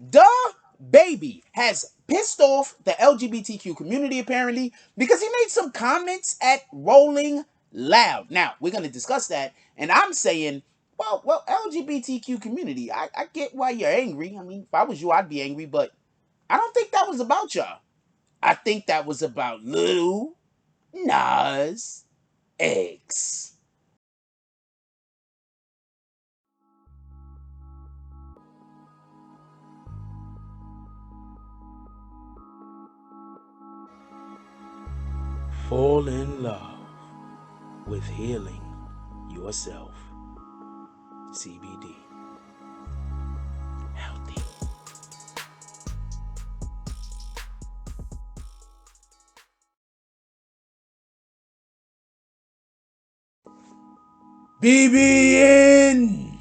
Dababy has pissed off the LGBTQ community apparently because he made some comments at Rolling Loud. Now, we're going to discuss that, and I'm saying, well, LGBTQ community, I get why you're angry. I mean, if I was you, I'd be angry, but I don't think that was about y'all. I think that was about Little Nas X. Fall in love with healing yourself. CBD. Healthy. BBN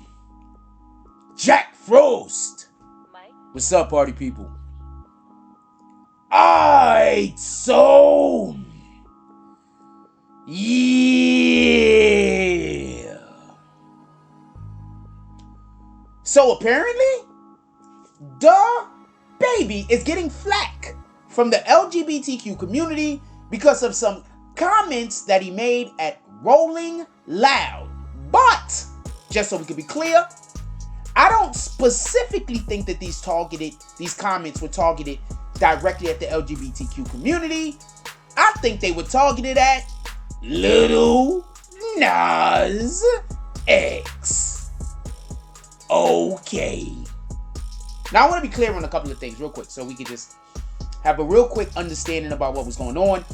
Jack Frost. What's up, party people? Alright, so yeah. So apparently, Dababy is getting flack from the LGBTQ community because of some comments that he made at Rolling Loud. But, just so we can be clear, I don't specifically think that these comments were targeted directly at the LGBTQ community. I think they were targeted at Little Nas X. Okay. Now I want to be clear on a couple of things real quick so we can just have a real quick understanding about what was going on.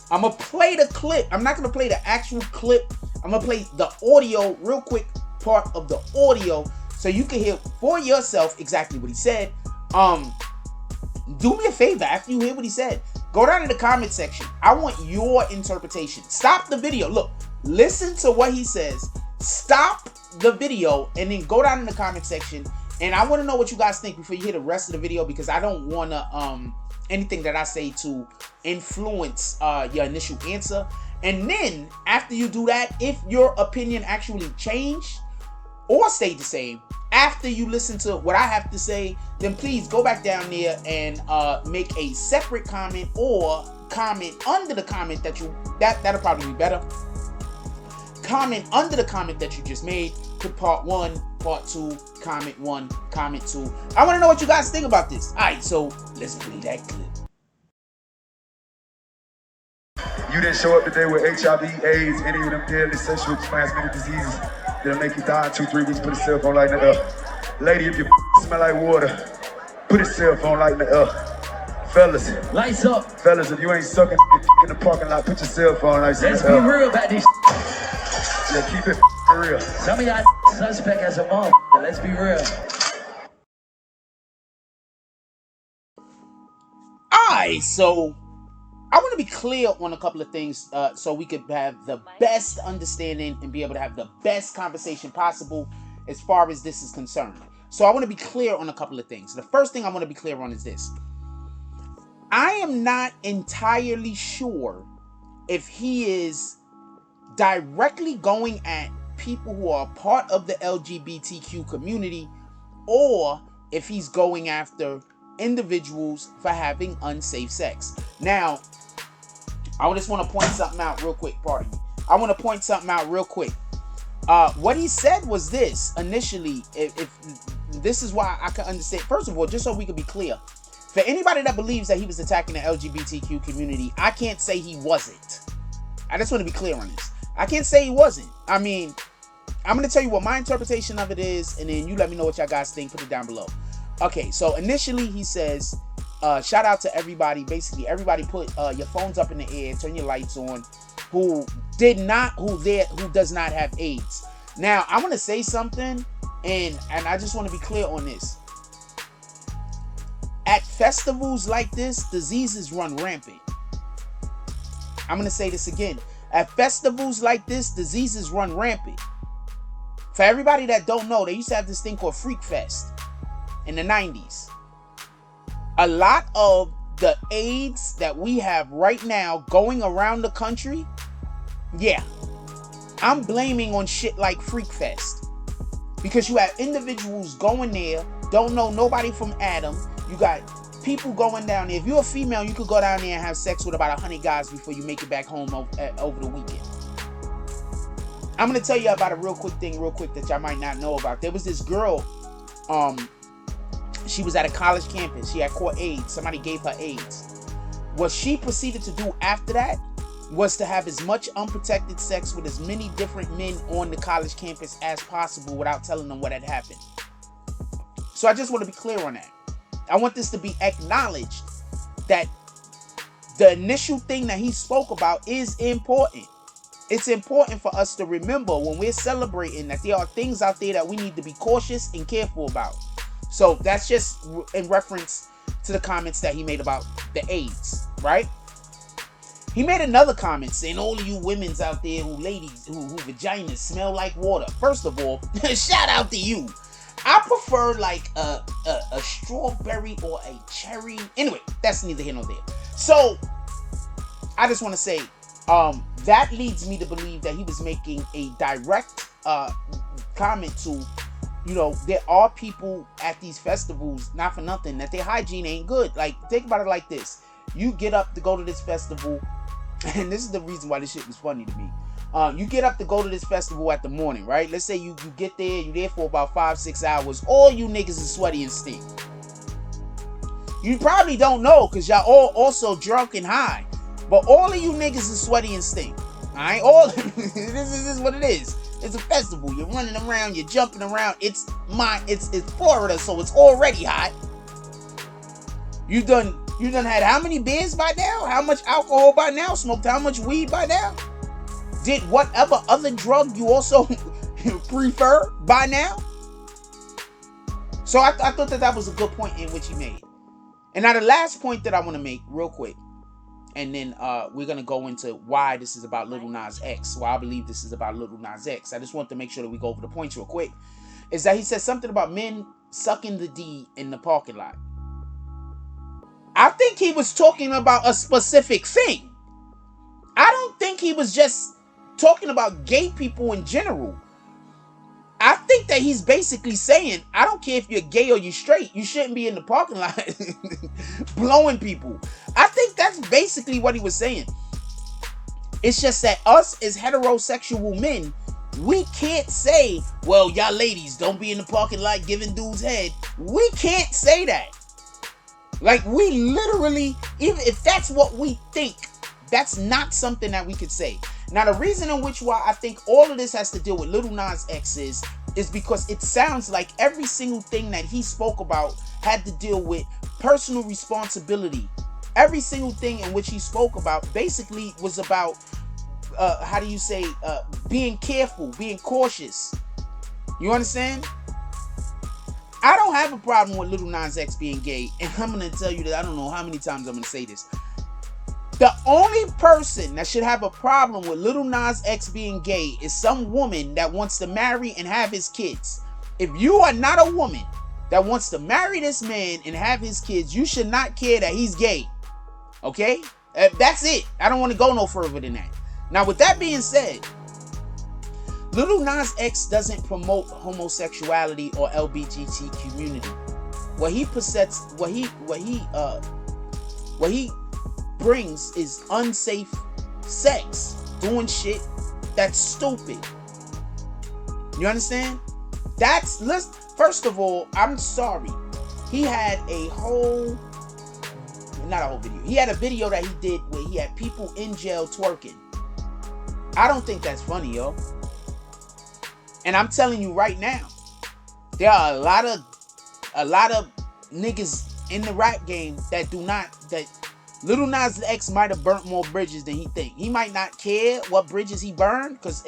I'm going to play the clip. I'm not going to play the actual clip. I'm going to play the audio, real quick part of the audio so you can hear for yourself exactly what he said. Do me a favor after you hear what he said. Go down in the comment section. I want your interpretation. Stop the video. Look, listen to what he says. Stop the video and then go down in the comment section. And I want to know what you guys think before you hear the rest of the video, because I don't want to anything that I say to influence your initial answer. And then after you do that, if your opinion actually changed or stayed the same after you listen to what I have to say, then please go back down there and make a separate comment or comment under the comment that'll probably be better. Comment under the comment that you just made. Put part 1, part 2, comment 1, comment 2. I want to know what you guys think about this. Alright, so let's play that clip. You didn't show up today with HIV, AIDS, any of them deadly sexually transmitted diseases that'll make you die in 2-3 weeks. Put a cell phone light in the air. Lady, if you smell like water, put a cell phone light in the air. Fellas, lights up. Fellas, if you ain't sucking in the parking lot, put your cell phone lights in the air. Let's be real about this. Yeah, keep it real. Some of y'all suspect as a mom. Let's be real. Alright, so I want to be clear on a couple of things so we could have the best understanding and be able to have the best conversation possible as far as this is concerned. So I want to be clear on a couple of things. The first thing I want to be clear on is this. I am not entirely sure if he is directly going at people who are part of the LGBTQ community or if he's going after individuals for having unsafe sex. Now, I just want to point something out real quick, pardon me. I want to point something out real quick. What he said was this initially, if this is why I can understand. First of all, just so we can be clear, for anybody that believes that he was attacking the LGBTQ community, I can't say he wasn't. I just want to be clear on this. I can't say he wasn't. I mean, I'm going to tell you what my interpretation of it is, and then you let me know what y'all guys think. Put it down below. Okay, so initially he says, shout out to everybody. Basically, everybody put your phones up in the air, turn your lights on, who does not have AIDS. Now, I'm going to say something, and I just want to be clear on this. At festivals like this, diseases run rampant. I'm going to say this again. At festivals like this, diseases run rampant. For everybody that don't know, they used to have this thing called Freak Fest in the 90s. A lot of the AIDS that we have right now going around the country, yeah, I'm blaming on shit like Freak Fest. Because you have individuals going there don't know nobody from Adam. You got people going down there. If you're a female, you could go down there and have sex with about 100 guys before you make it back home over the weekend. I'm going to tell you about a real quick that y'all might not know about. There was this girl, she was at a college campus. She had caught AIDS. Somebody gave her AIDS. What she proceeded to do after that was to have as much unprotected sex with as many different men on the college campus as possible without telling them what had happened. So I just want to be clear on that. I want this to be acknowledged that the initial thing that he spoke about is important. It's important for us to remember when we're celebrating that there are things out there that we need to be cautious and careful about. So that's just in reference to the comments that he made about the AIDS, right? He made another comment saying all of you women's out there who vaginas smell like water. First of all, shout out to you. I prefer like a strawberry or a cherry. Anyway, that's neither here nor there. So I just want to say that leads me to believe that he was making a direct comment to, you know, there are people at these festivals, not for nothing, that their hygiene ain't good. Like, think about it like this. You get up to go to this festival, and this is the reason why this shit was funny to me. You get up to go to this festival at the morning, right? Let's say you get there, you're there for about 5-6 hours. All you niggas is sweaty and stink. You probably don't know because y'all all also drunk and high. But all of you niggas is sweaty and stink. Alright? This is what it is. It's a festival. You're running around, you're jumping around. It's Florida, so it's already hot. You done had how many beers by now? How much alcohol by now? Smoked how much weed by now? Did whatever other drug you also prefer by now? So I thought that was a good point in which he made. And now the last point that I want to make real quick, and then we're going to go into why this is about Lil Nas X. Why I believe this is about Lil Nas X. I just want to make sure that we go over the points real quick. Is that he said something about men sucking the D in the parking lot. I think he was talking about a specific thing. I don't think he was just talking about gay people in general. I think that he's basically saying, I don't care if you're gay or you're straight, you shouldn't be in the parking lot blowing people. I think that's basically what he was saying. It's just that us as heterosexual men, we can't say, well, y'all ladies don't be in the parking lot giving dudes head. We can't say that. Like, we literally, even if that's what we think, that's not something that we could say. Now, the reason in which why I think all of this has to deal with Lil Nas X is because it sounds like every single thing that he spoke about had to deal with personal responsibility. Every single thing in which he spoke about basically was about, being careful, being cautious. You understand? I don't have a problem with Lil Nas X being gay, and I'm going to tell you that I don't know how many times I'm going to say this. The only person that should have a problem with Lil Nas X being gay is some woman that wants to marry and have his kids. If you are not a woman that wants to marry this man and have his kids, you should not care that he's gay. Okay? That's it. I don't want to go no further than that. Now, with that being said, Lil Nas X doesn't promote homosexuality or LBGTQ community. What he brings is unsafe sex, doing shit that's stupid. You understand? First of all, I'm sorry. He had he had a video that he did where he had people in jail twerking. I don't think that's funny, yo. And I'm telling you right now, there are a lot of niggas in the rap game that Lil Nas X might have burnt more bridges than he think. He might not care what bridges he burned, because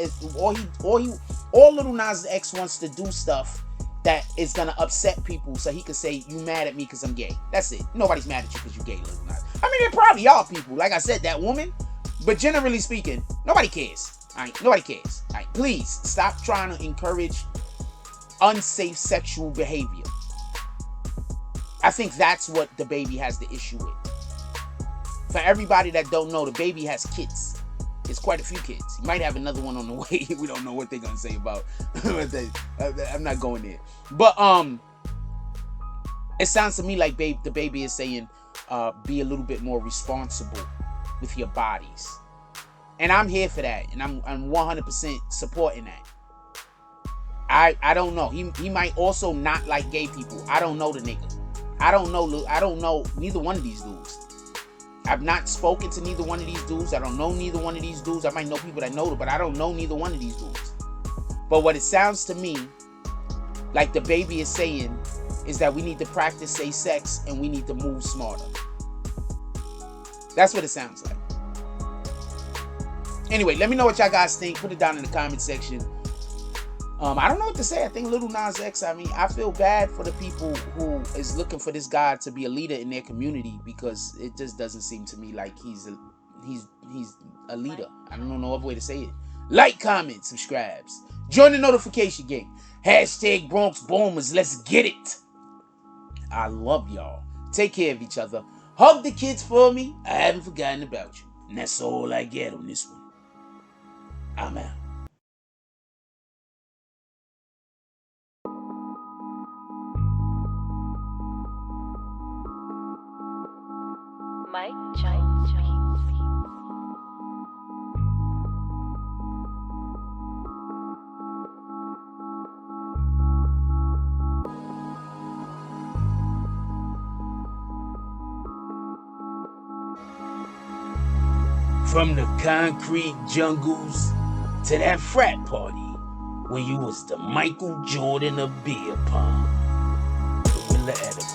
all Lil Nas X wants to do stuff that is gonna upset people, so he could say, "You mad at me because I'm gay?" That's it. Nobody's mad at you because you gay, Lil Nas. I mean, there probably are people, like I said, that woman, but generally speaking, nobody cares. Alright, nobody cares. Alright, please stop trying to encourage unsafe sexual behavior. I think that's what Dababy has the issue with. For everybody that don't know, Dababy has kids. It's quite a few kids. He might have another one on the way. We don't know what they're gonna say about. I'm not going there. But It sounds to me like the baby is saying, be a little bit more responsible with your bodies. And I'm here for that. And I'm 100% supporting that. I don't know. He might also not like gay people. I don't know the nigga. I don't know neither one of these dudes. I've not spoken to neither one of these dudes. I don't know neither one of these dudes. I might know people that know them, but I don't know neither one of these dudes. But what it sounds to me like the baby is saying is that we need to practice safe sex and we need to move smarter. That's what it sounds like. Anyway, let me know what y'all guys think. Put it down in the comment section. I don't know what to say. I think Lil Nas X, I mean, I feel bad for the people who is looking for this guy to be a leader in their community, because it just doesn't seem to me like he's a leader. I don't know no other way to say it. Like, comment, subscribes. Join the notification gang. Hashtag Bronx Boomers. Let's get it. I love y'all. Take care of each other. Hug the kids for me. I haven't forgotten about you. And that's all I get on this one. I'm out. Mike Jones Beats. From the concrete jungles to that frat party where you was the Michael Jordan of beer pong. Gorilla at a